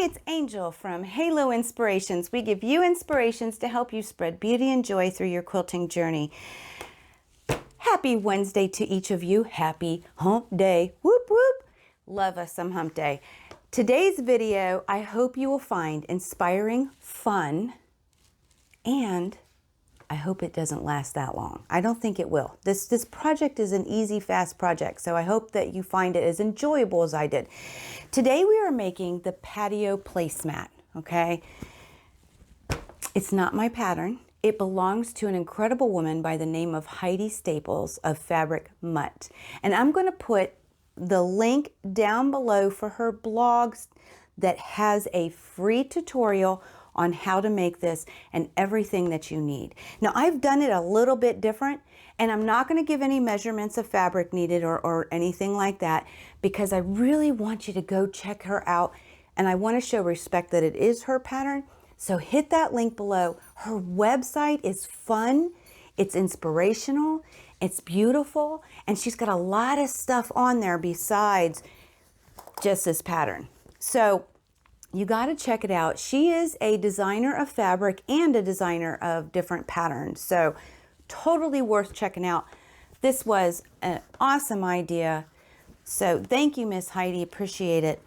it's Angel from Halo Inspirations. We give you inspirations to help you spread beauty and joy through your quilting journey. Happy Wednesday to each of you. Happy hump day. Whoop, whoop. Love us some hump day. Today's video, I hope you will find inspiring, fun, and I hope it doesn't last that long. I don't think it will. This project is an easy, fast project, so I hope that you find it as enjoyable as I did. Today we are making the patio placemat, okay? It's not my pattern. It belongs to an incredible woman by the name of Heidi Staples of Fabric Mutt. And I'm going to put the link down below for her blogs that has a free tutorial on how to make this and everything that you need. Now, I've done it a little bit different, and I'm not going to give any measurements of fabric needed or anything like that, because I really want you to go check her out, and I want to show respect that it is her pattern. So hit that link below. Her website is fun, it's inspirational, it's beautiful, and she's got a lot of stuff on there besides just this pattern. So you got to check it out. She is a designer of fabric and a designer of different patterns. So totally worth checking out. This was an awesome idea. So thank you, Miss Heidi. Appreciate it.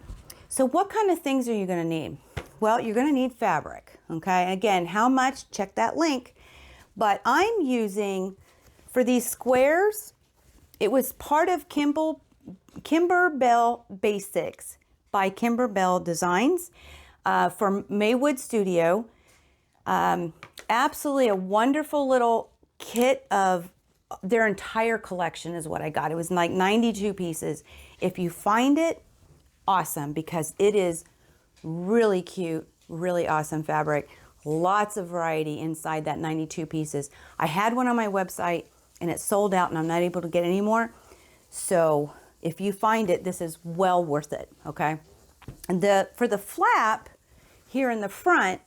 So what kind of things are you going to need? Well, you're going to need fabric. Okay. Again, how much? Check that link. But I'm using, for these squares, it was part of Kimber Bell Basics by Kimber Bell Designs from Maywood Studio. Absolutely a wonderful little kit of their entire collection is what I got. It was like 92 pieces. If you find it, awesome, because it is really cute, really awesome fabric. Lots of variety inside that 92 pieces. I had one on my website and it sold out and I'm not able to get any more. So if you find it, this is well worth it, okay? And for the flap here in the front,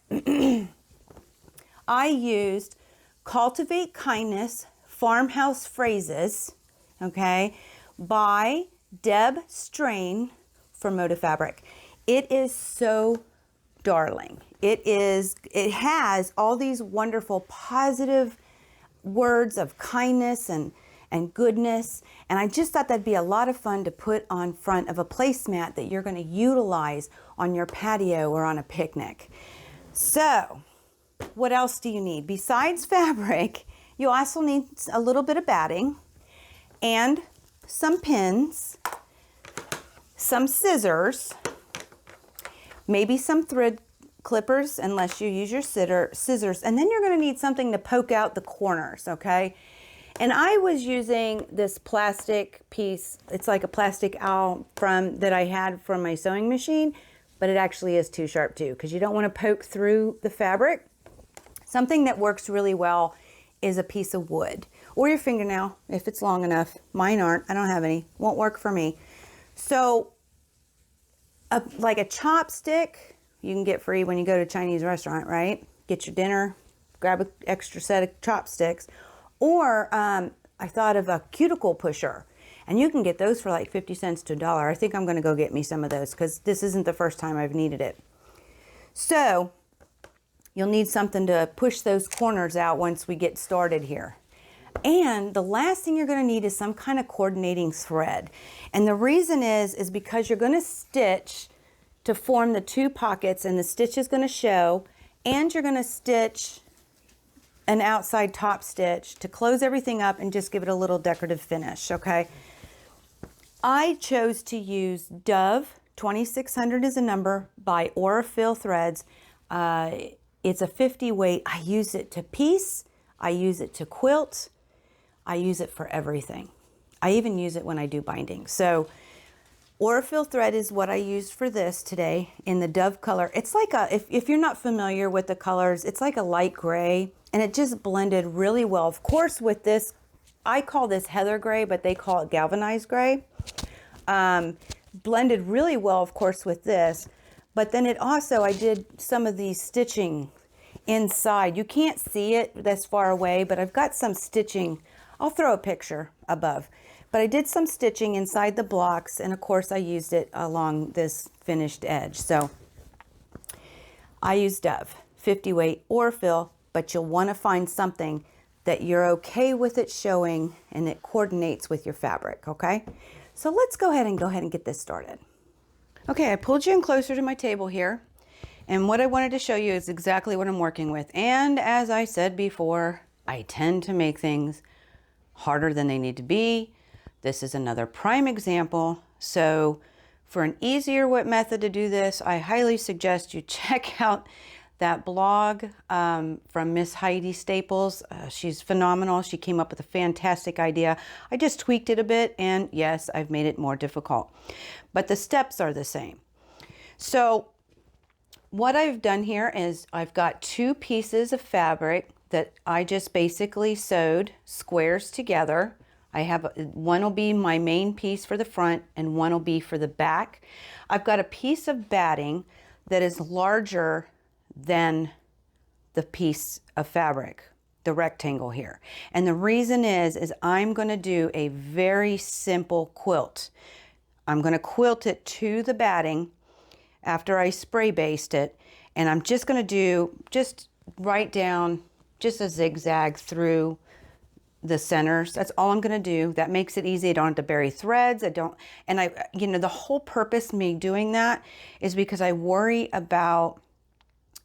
I used Cultivate Kindness Farmhouse Phrases, okay, by Deb Strain from Moda Fabric. It is so darling. It has all these wonderful positive words of kindness and goodness. And I just thought that'd be a lot of fun to put on front of a placemat that you're going to utilize on your patio or on a picnic. So what else do you need? Besides fabric, you also need a little bit of batting and some pins, some scissors, maybe some thread clippers, unless you use your scissors. And then you're going to need something to poke out the corners, okay? And I was using this plastic piece. It's like a plastic owl that I had from my sewing machine, but it actually is too sharp too, because you don't want to poke through the fabric. Something that works really well is a piece of wood or your fingernail if it's long enough. Mine aren't. I don't have any. Won't work for me. So like a chopstick you can get free when you go to a Chinese restaurant, right? Get your dinner, grab an extra set of chopsticks. Or I thought of a cuticle pusher, and you can get those for like 50 cents to $1. I think I'm going to go get me some of those because this isn't the first time I've needed it. So you'll need something to push those corners out once we get started here. And the last thing you're going to need is some kind of coordinating thread. And the reason is because you're going to stitch to form the two pockets, and the stitch is going to show, and you're going to stitch an outside top stitch to close everything up and just give it a little decorative finish, okay? I chose to use Dove 2600 is a number by Aurifil Threads. It's a 50 weight. I use it to piece. I use it to quilt. I use it for everything. I even use it when I do binding. So Aurifil thread is what I used for this today in the Dove color. It's like if you're not familiar with the colors, it's like a light gray, and it just blended really well. Of course, with this, I call this heather gray, but they call it galvanized gray. Blended really well, of course, with this. But then it also, I did some of the stitching inside. You can't see it this far away, but I've got some stitching. I'll throw a picture above. But I did some stitching inside the blocks, and of course I used it along this finished edge. So I use Dove, 50 weight or fill, but you'll want to find something that you're okay with it showing and it coordinates with your fabric, okay? So let's go ahead and get this started. Okay, I pulled you in closer to my table here, and what I wanted to show you is exactly what I'm working with. And as I said before, I tend to make things harder than they need to be. This is another prime example. So for an easier method to do this, I highly suggest you check out that blog from Miss Heidi Staples. She's phenomenal. She came up with a fantastic idea. I just tweaked it a bit, and yes, I've made it more difficult, but the steps are the same. So what I've done here is I've got 2 pieces of fabric that I just basically sewed squares together. I have one will be my main piece for the front and one will be for the back. I've got a piece of batting that is larger than the piece of fabric, the rectangle here. And the reason is I'm going to do a very simple quilt. I'm going to quilt it to the batting after I spray baste it, and I'm just going to just write down just a zigzag through the centers. That's all I'm going to do. That makes it easy. I don't have to bury threads. The whole purpose of me doing that is because I worry about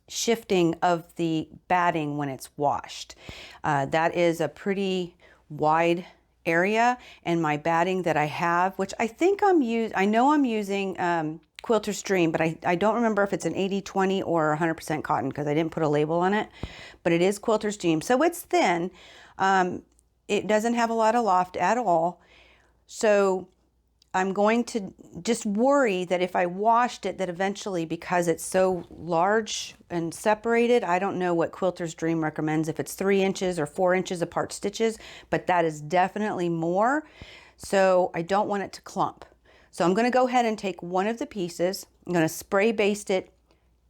shifting of the batting when it's washed. That is a pretty wide area, and my batting that I have, which I think I know I'm using Quilter's Dream, but I don't remember if it's an 80-20 or 100% cotton because I didn't put a label on it, but it is Quilter's Dream. So it's thin. It doesn't have a lot of loft at all. So I'm going to just worry that if I washed it, that eventually, because it's so large and separated, I don't know what Quilter's Dream recommends, if it's 3 inches or 4 inches apart stitches, but that is definitely more. So I don't want it to clump. So I'm going to go ahead and take one of the pieces. I'm going to spray baste it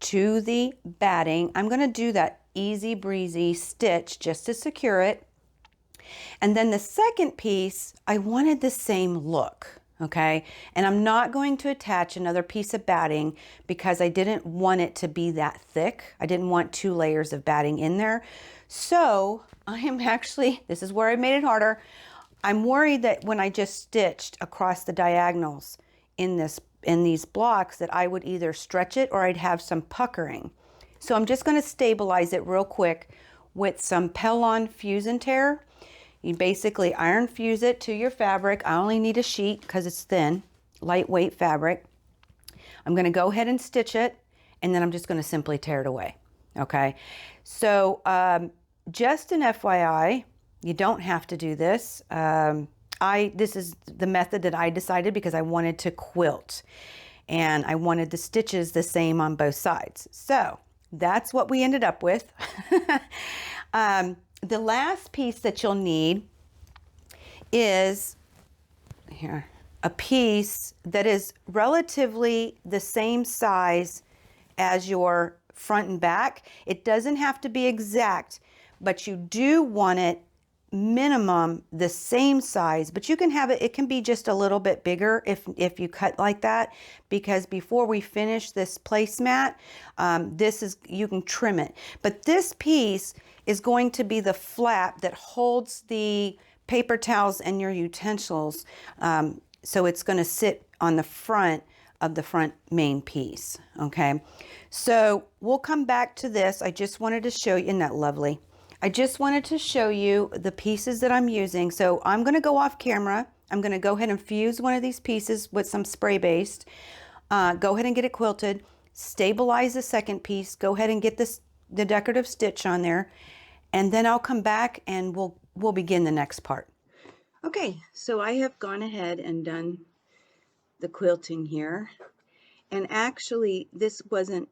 to the batting. I'm going to do that easy breezy stitch just to secure it. And then the second piece, I wanted the same look. Okay, and I'm not going to attach another piece of batting because I didn't want it to be that thick. I didn't want 2 layers of batting in there. So I am actually, this is where I made it harder. I'm worried that when I just stitched across the diagonals in these blocks that I would either stretch it or I'd have some puckering. So I'm just going to stabilize it real quick with some Pellon Fuse and Tear. You basically iron fuse it to your fabric. I only need a sheet because it's thin, lightweight fabric. I'm going to go ahead and stitch it, and then I'm just going to simply tear it away. Okay, so just an FYI, you don't have to do this. This is the method that I decided because I wanted to quilt, and I wanted the stitches the same on both sides. So that's what we ended up with. The last piece that you'll need is here, a piece that is relatively the same size as your front and back. It doesn't have to be exact, but you do want it minimum the same size, but you can have it, it can be just a little bit bigger if you cut like that, because before we finish this placemat, you can trim it. But this piece is going to be the flap that holds the paper towels and your utensils. So it's going to sit on the front of the front main piece. Okay, so we'll come back to this. I just wanted to show you, isn't that lovely? I just wanted to show you the pieces that I'm using. So I'm going to go off camera. I'm going to go ahead and fuse one of these pieces with some spray baste. Go ahead and get it quilted. Stabilize the second piece. Go ahead and get the decorative stitch on there. And then I'll come back and we'll begin the next part. Okay, so I have gone ahead and done the quilting here. And actually, this wasn't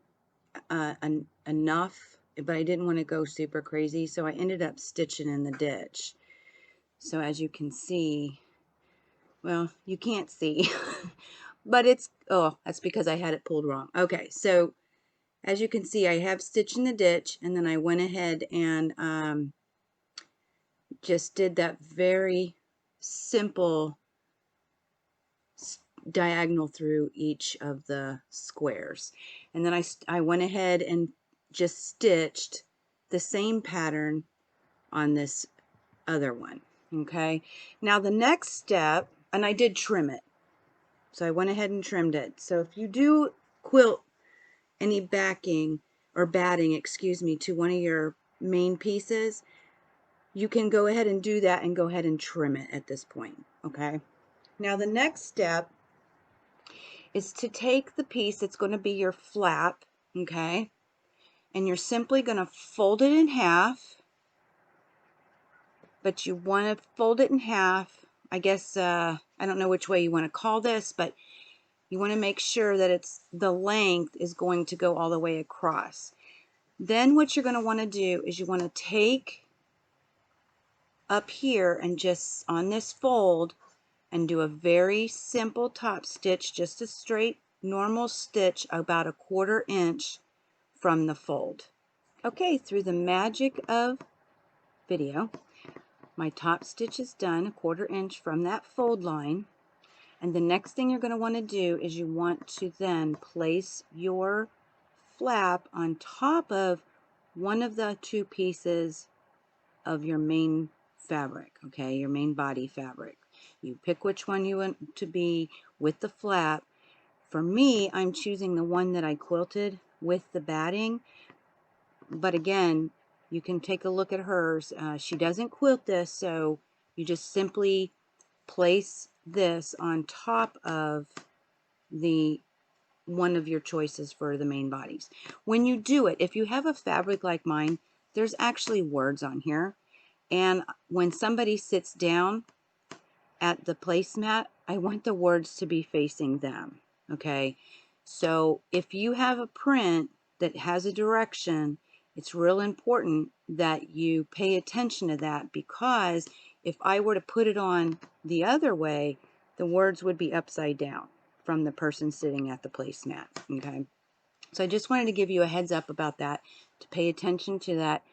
enough, but I didn't want to go super crazy, so I ended up stitching in the ditch. So as you can see, well, you can't see, but that's because I had it pulled wrong. Okay, so as you can see, I have stitched in the ditch, and then I went ahead and just did that very simple diagonal through each of the squares. And then I went ahead and just stitched the same pattern on this other one. Okay, now the next step, and I did trim it, so I went ahead and trimmed it. So if you do quilt any backing or batting, excuse me, to one of your main pieces, you can go ahead and do that and go ahead and trim it at this point. Okay, now the next step is to take the piece that's going to be your flap, okay, and you're simply going to fold it in half, but you want to fold it in half. I guess, I don't know which way you want to call this, but you want to make sure that the length is going to go all the way across. Then what you're going to want to do is you want to take up here and just on this fold and do a very simple top stitch, just a straight normal stitch about 1/4 inch from the fold. Okay, through the magic of video, my top stitch is done 1/4 inch from that fold line. And the next thing you're going to want to do is you want to then place your flap on top of one of the two pieces of your main fabric, okay, your main body fabric. You pick which one you want to be with the flap. For me, I'm choosing the one that I quilted with the batting, but again, you can take a look at hers. She doesn't quilt this, so you just simply place this on top of the one of your choices for the main bodies. When you do it, if you have a fabric like mine, there's actually words on here, and when somebody sits down at the placemat, I want the words to be facing them. Okay, so if you have a print that has a direction, it's real important that you pay attention to that, because if I were to put it on the other way, the words would be upside down from the person sitting at the placemat. Okay, so I just wanted to give you a heads up about that, to pay attention to that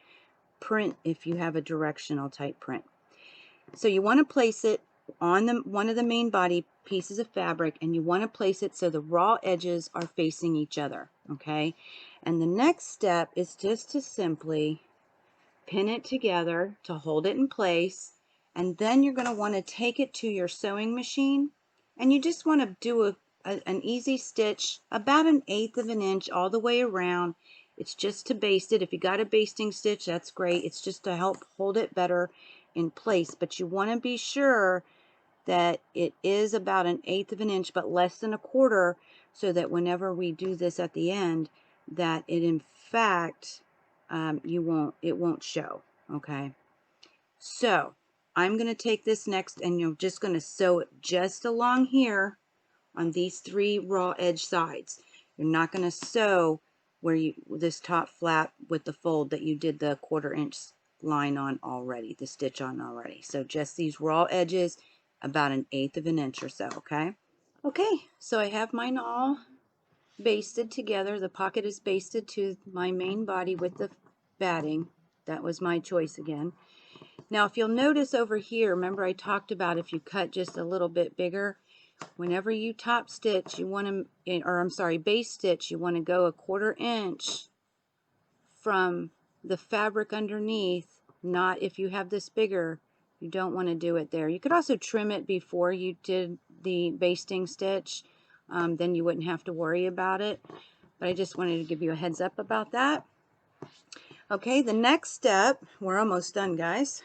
print if you have a directional type print. So you want to place it on one of the main body pieces of fabric, and you want to place it so the raw edges are facing each other. Okay, and the next step is just to simply pin it together to hold it in place, and then you're going to want to take it to your sewing machine, and you just want to do an easy stitch about 1/8 of an inch all the way around. It's just to baste it. If you got a basting stitch, that's great. It's just to help hold it better in place, but you want to be sure that it is about 1/8 of an inch, but less than 1/4, so that whenever we do this at the end, that it in fact it won't show. Okay, so I'm going to take this next, and you're just going to sew it just along here on these 3 raw edge sides. You're not going to sew where this top flap with the fold that you did the 1/4 inch line on already, the stitch on already. So just these raw edges, about 1/8 of an inch or so. Okay, so I have mine all basted together. The pocket is basted to my main body with the batting. That was my choice again. Now if you'll notice over here, remember I talked about if you cut just a little bit bigger, whenever you top stitch, you want to, or I'm sorry, base stitch, you want to go 1/4 inch from the fabric underneath. Not if you have this bigger, you don't want to do it there. You could also trim it before you did the basting stitch, then you wouldn't have to worry about it, but I just wanted to give you a heads up about that. Okay, the next step, we're almost done, guys,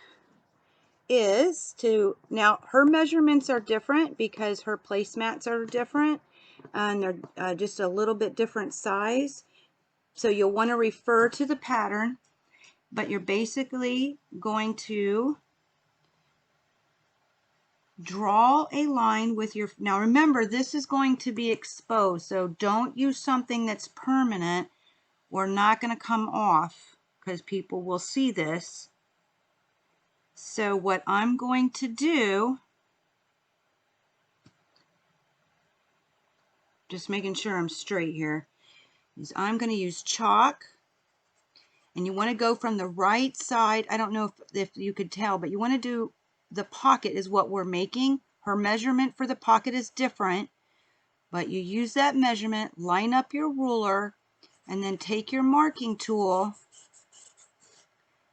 is to, now her measurements are different because her placemats are different, and they're just a little bit different size, so you'll want to refer to the pattern, but you're basically going to draw a line with your, now remember this is going to be exposed, so don't use something that's permanent or not going to come off, because people will see this. So what I'm going to do, just making sure I'm straight here, is I'm going to use chalk, and you want to go from the right side. I don't know if you could tell, but you want to do, the pocket is what we're making. Her measurement for the pocket is different, but you use that measurement, line up your ruler, And then take your marking tool,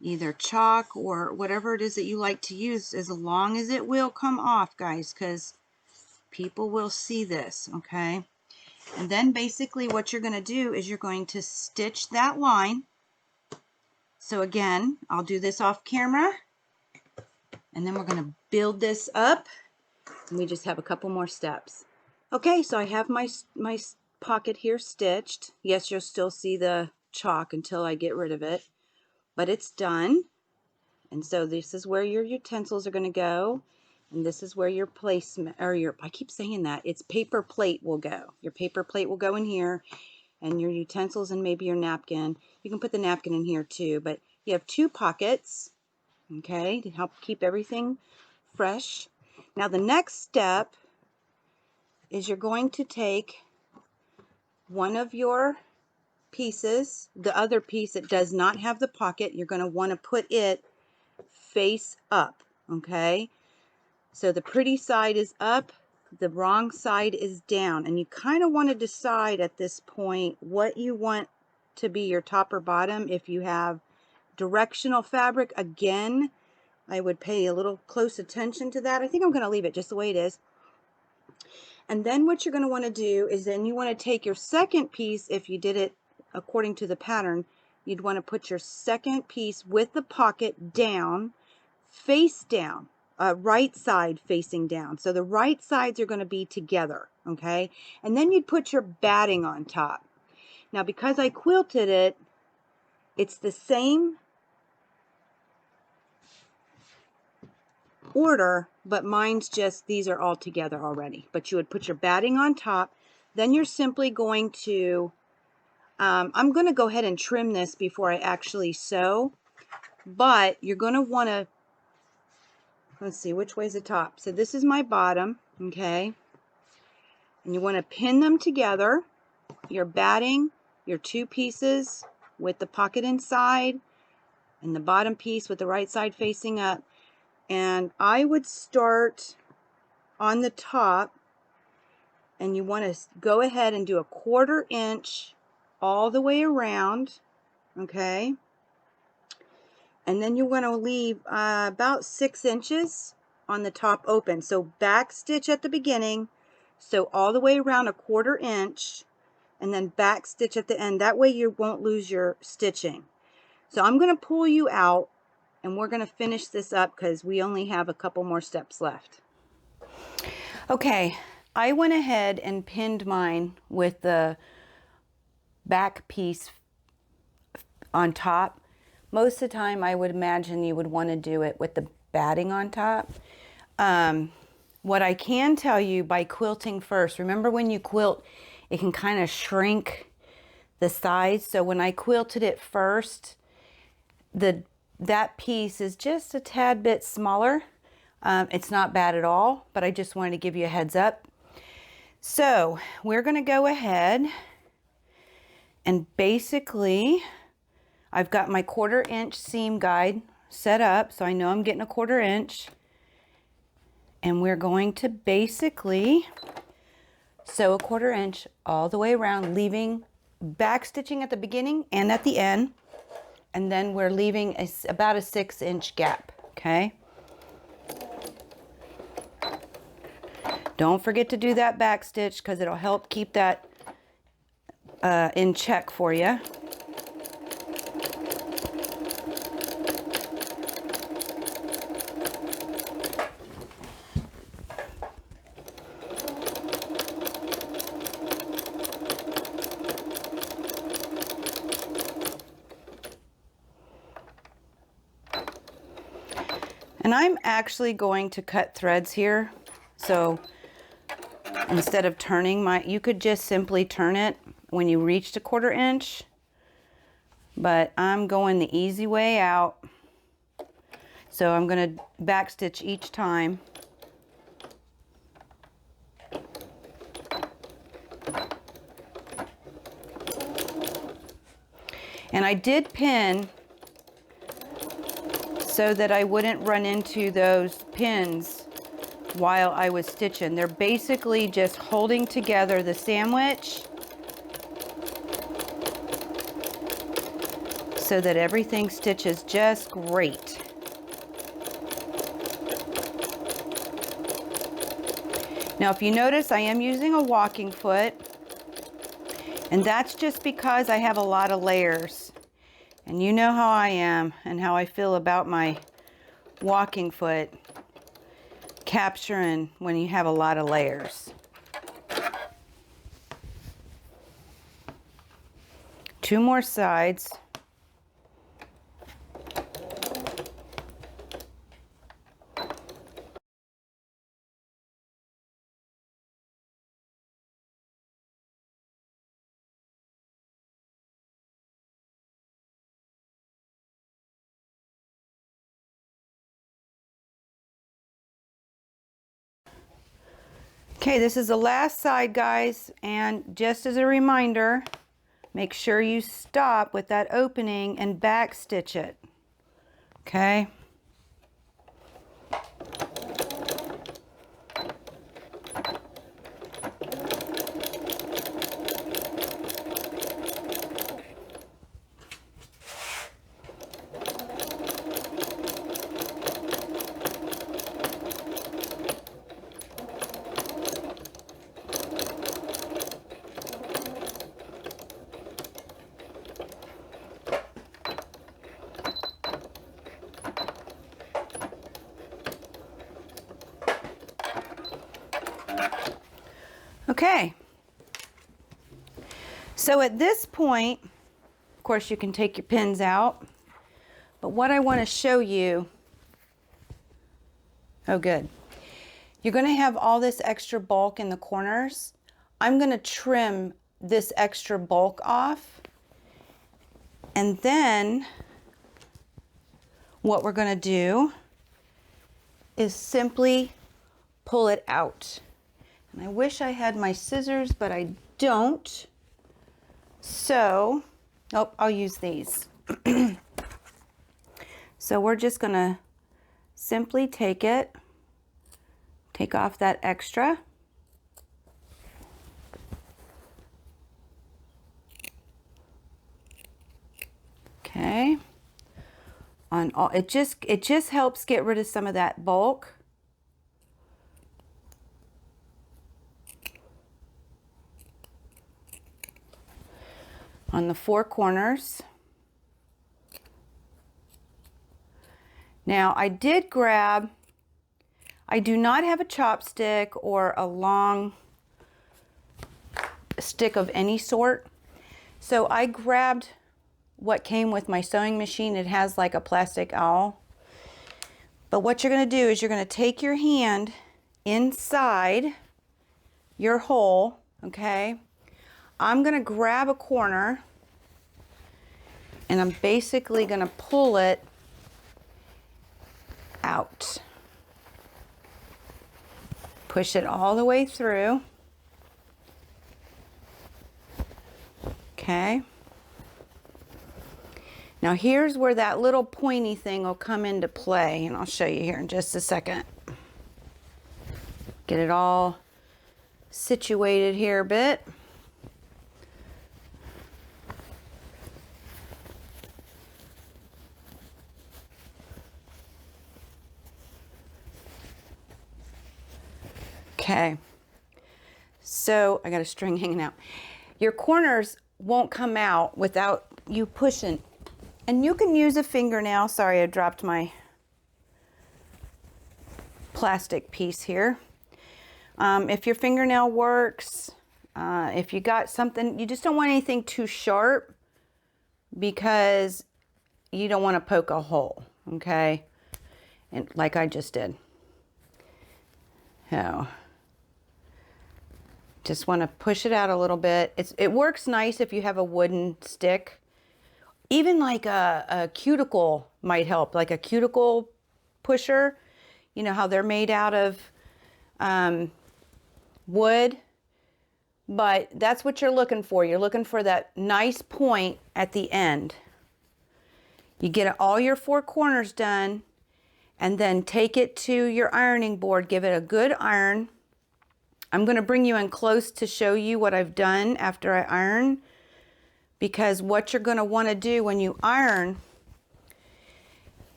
either chalk or whatever it is that you like to use, as long as it will come off, guys, because people will see this, okay? And then basically what you're going to do is you're going to stitch that line. So again, I'll do this off camera, and then we're going to build this up, and we just have a couple more steps. Okay, so I have my pocket here stitched. Yes, you'll still see the chalk until I get rid of it, but it's done. And so this is where your utensils are going to go, and this is where your placement, or your, I keep saying that, it's paper plate will go. Your paper plate will go in here, and your utensils and maybe your napkin. You can put the napkin in here too, but you have 2 pockets, okay, to help keep everything fresh. Now the next step is you're going to take one of your pieces, the other piece that does not have the pocket, you're going to want to put it face up, okay? So the pretty side is up, the wrong side is down, and you kind of want to decide at this point what you want to be your top or bottom. If you have directional fabric, again, I would pay a little close attention to that. I think I'm going to leave it just the way it is. And then what you're going to want to do is then you want to take your second piece. If you did it according to the pattern, you'd want to put your second piece with the pocket down, face down, right side facing down. So the right sides are going to be together, okay? And then you'd put your batting on top. Now because I quilted it, it's the same order, but mine's just, these are all together already. But you would put your batting on top. Then you're simply going to, I'm going to go ahead and trim this before I actually sew, but you're going to want to, let's see, which way's the top? So this is my bottom, okay? And you want to pin them together, your batting, your 2 pieces with the pocket inside, and the bottom piece with the right side facing up. And I would start on the top, and you want to go ahead and do a 1/4 inch all the way around, okay? And then you want to leave about 6 inches on the top open. So back stitch at the beginning, so all the way around a 1/4 inch, and then back stitch at the end. That way you won't lose your stitching. So I'm going to pull you out, and we're going to finish this up because we only have a couple more steps left. Okay, I went ahead and pinned mine with the back piece on top. Most of the time I would imagine you would want to do it with the batting on top. What I can tell you by quilting first, remember when you quilt, it can kind of shrink the sides. So when I quilted it first, that piece is just a tad bit smaller. It's not bad at all, but I just wanted to give you a heads up. So we're going to go ahead and basically, I've got my 1/4 inch seam guide set up, so I know I'm getting a 1/4 inch. And we're going to basically sew a 1/4 inch all the way around, leaving back stitching at the beginning and at the end. And then we're leaving about a 6 inch gap, okay? Don't forget to do that back stitch because it'll help keep that in check for you. And I'm actually going to cut threads here. So instead of turning you could just simply turn it when you reached a 1/4 inch. But I'm going the easy way out. So I'm going to back stitch each time. And I did pin so that I wouldn't run into those pins while I was stitching. They're basically just holding together the sandwich. so that everything stitches just great. Now, if you notice, I am using a walking foot, and that's just because I have a lot of layers. And you know how I am and how I feel about my walking foot capturing when you have a lot of layers. 2 more sides. Okay, this is the last side, guys, and just as a reminder, make sure you stop with that opening and back stitch it. Okay? Okay, so at this point, of course, you can take your pins out, but what I want to show you, oh good, you're going to have all this extra bulk in the corners. I'm going to trim this extra bulk off, and then what we're going to do is simply pull it out. And I wish I had my scissors, but I don't. So, oh, I'll use these. So we're just gonna simply take off that extra. Okay. On all, it just helps get rid of some of that bulk. On the 4 corners. Now I did grab, I do not have a chopstick or a long stick of any sort. So I grabbed what came with my sewing machine. It has like a plastic owl. But what you're going to do is you're going to take your hand inside your hole, okay? I'm going to grab a corner and I'm basically going to pull it out. Push it all the way through. Okay. Now here's where that little pointy thing will come into play, and I'll show you here in just a second. Get it all situated here a bit. Okay, so I got a string hanging out. Your corners won't come out without you pushing. And you can use a fingernail. Sorry, I dropped my plastic piece here. If your fingernail works, if you got something, you just don't want anything too sharp because you don't want to poke a hole, okay? And like I just did. So, just want to push it out a little bit. It works nice if you have a wooden stick. Even like a cuticle might help, like a cuticle pusher. You know how they're made out of wood. But that's what you're looking for. You're looking for that nice point at the end. You get all your 4 corners done and then take it to your ironing board. Give it a good iron. I'm going to bring you in close to show you what I've done after I iron, because what you're going to want to do when you iron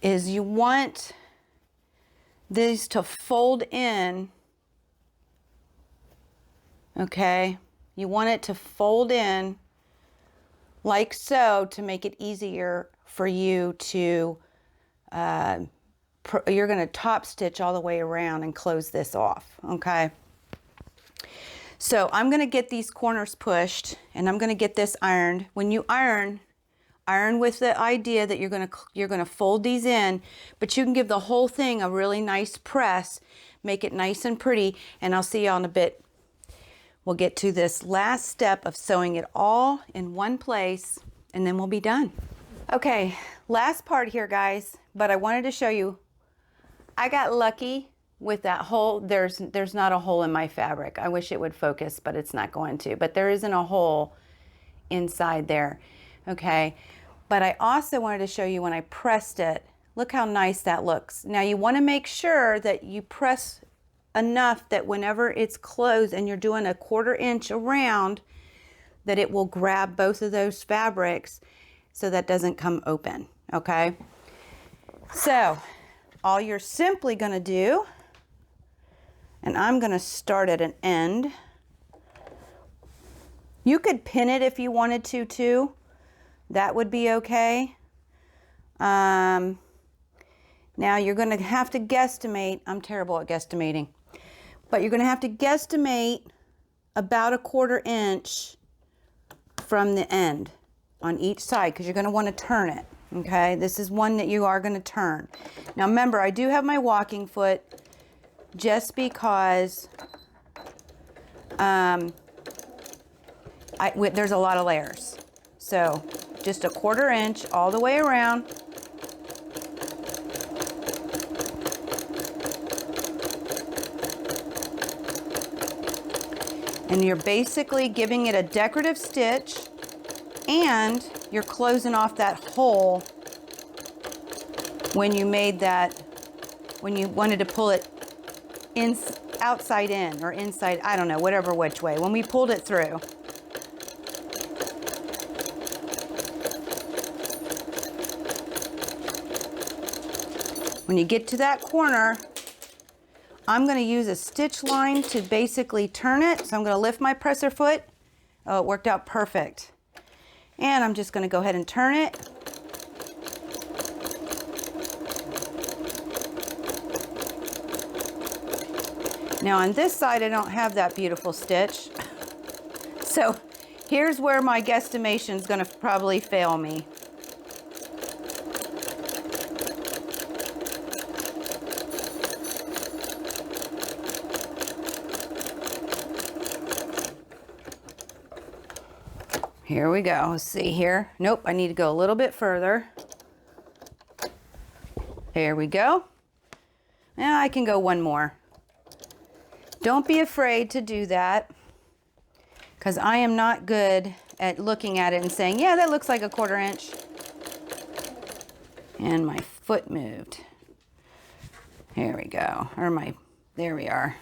is you want these to fold in. Okay, you want it to fold in like so to make it easier for you to, you're going to top stitch all the way around and close this off. Okay, so I'm going to get these corners pushed and I'm going to get this ironed. When you iron with the idea that you're going to fold these in, but you can give the whole thing a really nice press, make it nice and pretty, and I'll see y'all in a bit. We'll get to this last step of sewing it all in one place and then we'll be done. Okay, last part here, guys, but I wanted to show you, I got lucky with that hole. There's not a hole in my fabric. I wish it would focus, but it's not going to. But there isn't a hole inside there, okay? But I also wanted to show you when I pressed it, look how nice that looks. Now you want to make sure that you press enough that whenever it's closed and you're doing a 1/4 inch around, that it will grab both of those fabrics so that doesn't come open, okay? So all you're simply going to do, and I'm going to start at an end. You could pin it if you wanted to too. That would be okay. Now you're going to have to guesstimate. I'm terrible at guesstimating. But you're going to have to guesstimate about a 1/4 inch from the end on each side because you're going to want to turn it. Okay, this is one that you are going to turn. Now remember, I do have my walking foot just because there's a lot of layers. So just a 1/4 inch all the way around. And you're basically giving it a decorative stitch and you're closing off that hole when you made that, when you wanted to pull it in, outside in or inside, I don't know, whatever which way, when we pulled it through. When you get to that corner, I'm going to use a stitch line to basically turn it. So I'm going to lift my presser foot. Oh, it worked out perfect. And I'm just going to go ahead and turn it. Now on this side, I don't have that beautiful stitch. So here's where my guesstimation is going to probably fail me. Here we go. Let's see here. Nope, I need to go a little bit further. There we go. Now I can go one more. Don't be afraid to do that because I am not good at looking at it and saying, yeah, that looks like a 1/4 inch. And my foot moved. Here we go. There we are.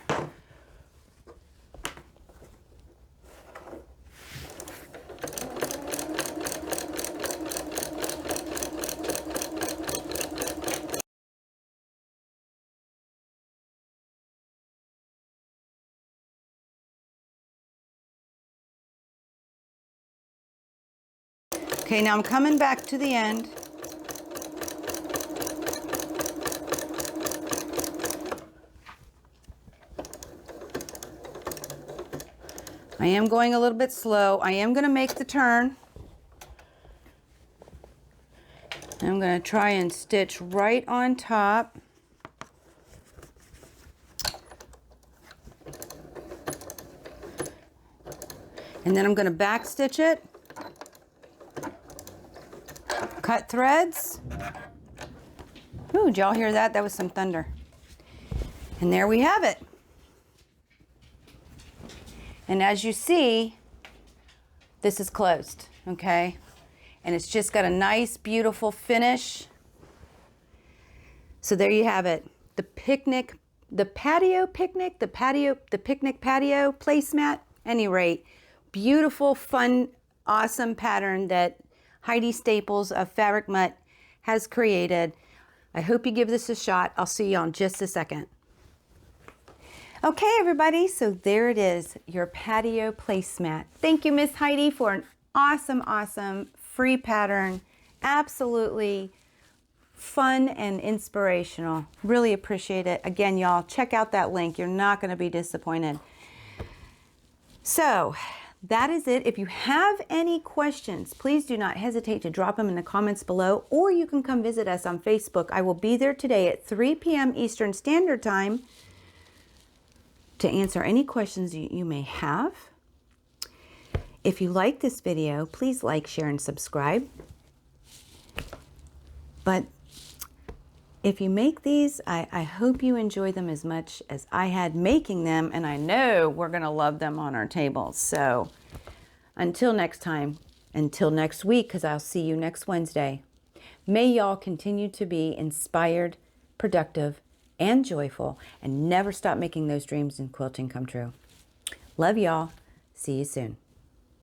Okay, now I'm coming back to the end. I am going a little bit slow. I am going to make the turn. I'm going to try and stitch right on top. And then I'm going to back stitch it. Cut threads. Ooh, did y'all hear that? That was some thunder. And there we have it. And as you see, this is closed, okay? And it's just got a nice, beautiful finish. So there you have it. The picnic, the picnic patio placemat. Any rate, beautiful, fun awesome pattern that Heidi Staples of Fabric Mutt has created. I hope you give this a shot. I'll see you in just a second. Okay, everybody, so there it is, your patio placemat. Thank you, Miss Heidi, for an awesome, awesome free pattern. Absolutely fun and inspirational. Really appreciate it. Again, y'all, check out that link. You're not going to be disappointed. So that is it. If you have any questions, please do not hesitate to drop them in the comments below, or you can come visit us on Facebook. I will be there today at 3 p.m. Eastern Standard Time to answer any questions you may have. If you like this video, please like, share, and subscribe. But if you make these, I hope you enjoy them as much as I had making them, and I know we're going to love them on our tables. So until next time, until next week, because I'll see you next Wednesday, may y'all continue to be inspired, productive, and joyful, and never stop making those dreams in quilting come true. Love y'all. See you soon.